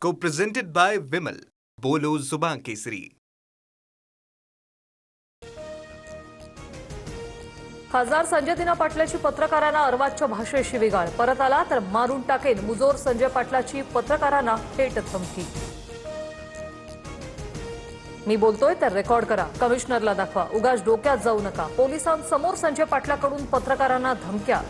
Co-presented by Vimal. बोलो जुबान केसरी. खासदार संजय दिना पाटलाची पत्रकारांना अर्वाच्य भाषेत शिवीगाळ. परत आला तर मारून टाकेन, मुजोर संजय पाटलाची पत्रकारांना थेट धमकी. मी बोलतोय तर रेकॉर्ड करा, कमिशनरला दाखवा, उगाच डोक्यात जाऊ नका. पोलिसांसमोर संजय पाटलाकडून पत्रकारांना धमक्या.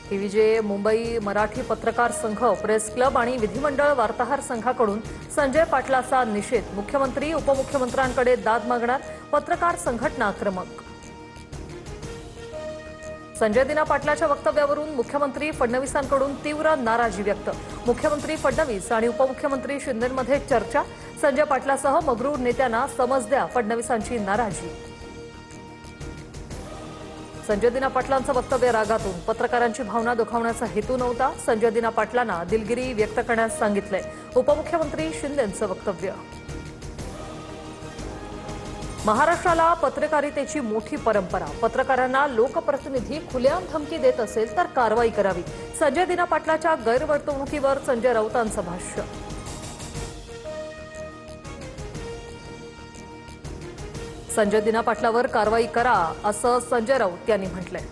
पीव्हीजे मुंबई मराठी पत्रकार संघ, प्रेस क्लब आणि विधिमंडळ वार्ताहर संघाकडून संजय पाटलाचा निषेध. मुख्यमंत्री उपमुख्यमंत्र्यांकडे दाद मागणार, पत्रकार संघटना आक्रमक. संजय दिना पाटलाच्या वक्तव्यावरून मुख्यमंत्री फडणवीसांकडून तीव्र नाराजी व्यक्त. मुख्यमंत्री फडणवीस आणि उपमुख्यमंत्री शिंदेंमध्ये चर्चा. संजय पाटलासह मगरूर नेत्यांना समज द्या, फडणवीसांची नाराजी. संजय दिना पाटलांचं वक्तव्य रागातून, पत्रकारांची भावना दुखावण्याचा हेतू नव्हता. संजय दिना पाटलांना दिलगिरी व्यक्त करण्यास सांगितलंय. उपमुख्यमंत्री शिंदेंचं वक्तव्य. महाराष्ट्राला पत्रकारितेची मोठी परंपरा. पत्रकारांना लोकप्रतिनिधी खुलेआम धमकी देत असेल तर कारवाई करावी. संजय दिना पाटलाच्या गैरवर्तणुकीवर संजय राऊतांचं भाष्य. संजय दिना पाटलावर कारवाई करा, असं संजय राऊत यांनी म्हटलंय.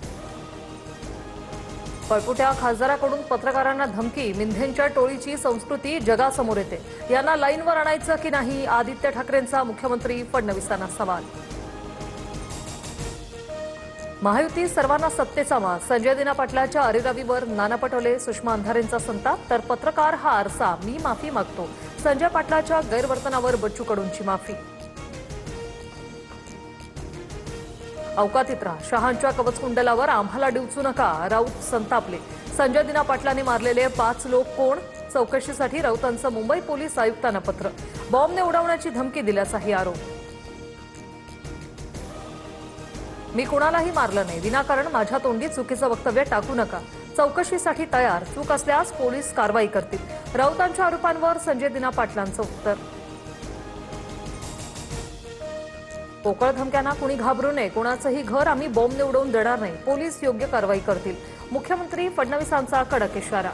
पळपुट्या खासदाराकडून पत्रकारांना धमकी. मिंधेंच्या टोळीची संस्कृती जगासमोर येते. यांना लाईनवर आणायचं की नाही, आदित्य ठाकरेंचा मुख्यमंत्री फडणवीसांना सवाल. महायुती सर्वांना सत्तेचा माज. संजय दिना पाटलाच्या अरेरावीवर नाना पटोले, सुषमा अंधारेंचा संताप. तर पत्रकार हा आरसा, मी माफी मागतो. संजय पाटलाच्या गैरवर्तनावर बच्चू कडूंची माफी. अवकातीत राहा, शहांच्या कवचकुंडलावर आम्हाला डिवचू नका, राऊत संतापले. संजय दिना पाटलांनी मारलेले 5 लोक कोण, चौकशीसाठी राऊतांचं मुंबई पोलीस आयुक्तांना पत्र. बॉम्बने उडवण्याची धमकी दिल्याचाही आरोप. मी कुणालाही मारलं नाही, विनाकारण माझ्या तोंडी चुकीचं वक्तव्य टाकू नका. चौकशीसाठी तयार, चूक असल्यास पोलीस कारवाई करतील. राऊतांच्या आरोपांवर संजय दिना पाटलांचं उत्तर. पोकळ धमक्यांना कुणी घाबरू नये, कोणाचंही घर आम्ही बॉम्बने उडवून देणार नाही. पोलीस योग्य कारवाई करतील. मुख्यमंत्री फडणवीसांचा कडक इशारा.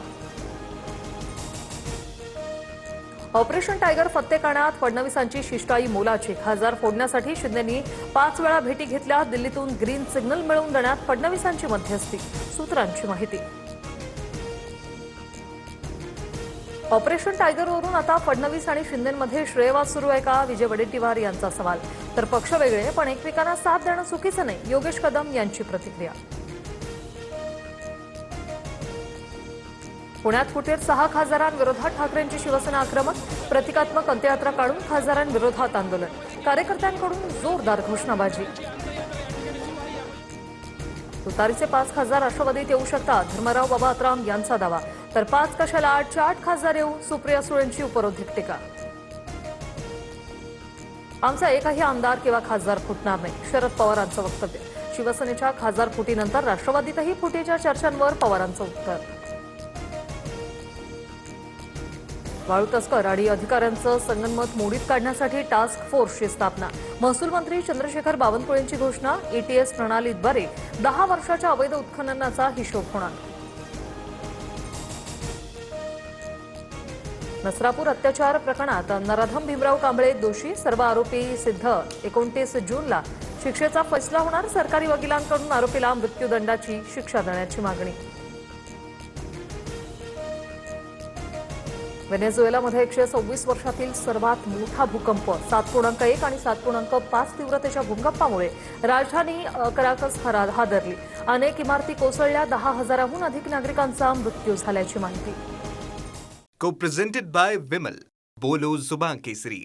ऑपरेशन टायगर फत्तेकाणात फडणवीसांची शिष्टाई मोलाची. खासदार फोडण्यासाठी शिंदेंनी 5 वेळा भेटी घेतल्या. दिल्लीतून ग्रीन सिग्नल मिळवून देण्यात फडणवीसांची मध्यस्थी, सूत्रांची माहिती. ऑपरेशन टायगरवरून आता फडणवीस आणि शिंदेंमध्ये श्रेयवाद सुरू आहे का, विजय वडेट्टीवार यांचा सवाल. तर पक्ष वेगळे पण एकमेकांना साथ देणं चुकीचं नाही, योगेश कदम यांची प्रतिक्रिया. पुण्यात फुटेर 6 खासदारांविरोधात ठाकरेंची शिवसेना आक्रमक. प्रतिकात्मक अंत्ययात्रा काढून खासदारांविरोधात आंदोलन. कार्यकर्त्यांकडून जोरदार घोषणाबाजी. तुतारीचे 5 खासदार राष्ट्रवादीत येऊ शकतात, धर्मराव बाबा अत्राम यांचा दावा. तर 5 कशाला 8च्या 8 खासदार येऊ, सुप्रिया सुळेंची उपरोधिक टीका. आमचा एकही आमदार किंवा खासदार फुटणार नाही, शरद पवारांचं वक्तव्य. शिवसेनेच्या खासदार फुटीनंतर राष्ट्रवादीतही फुटीच्या चर्चांवर पवारांचं उत्तर. वाळू तस्कर आणि अधिकाऱ्यांचं संगनमत मोडीत काढण्यासाठी टास्क फोर्सची स्थापना. महसूल मंत्री चंद्रशेखर बावनकुळेंची घोषणा. एटीएस प्रणालीद्वारे 10 वर्षाच्या अवैध उत्खननाचा हिशोब होणार. नसरापूर अत्याचार प्रकरणात नराधम भीमराव कांबळे दोषी, सर्व आरोपी सिद्ध. 29 जूनला शिक्षेचा फैसला होणार. सरकारी वकिलांकडून आरोपीला मृत्यूदंडाची शिक्षा देण्याची मागणी. व्हेनेझुएलामध्ये 126 वर्षातील सर्वात मोठा भूकंप. 7.1 आणि 7.5 तीव्रतेच्या भूकंपामुळे राजधानी कराकस हादरली. अनेक इमारती कोसळल्या. 10,000हून अधिक नागरिकांचा मृत्यू झाल्याची माहिती. Co-presented by Vimal. बोलो जुबान केसरी.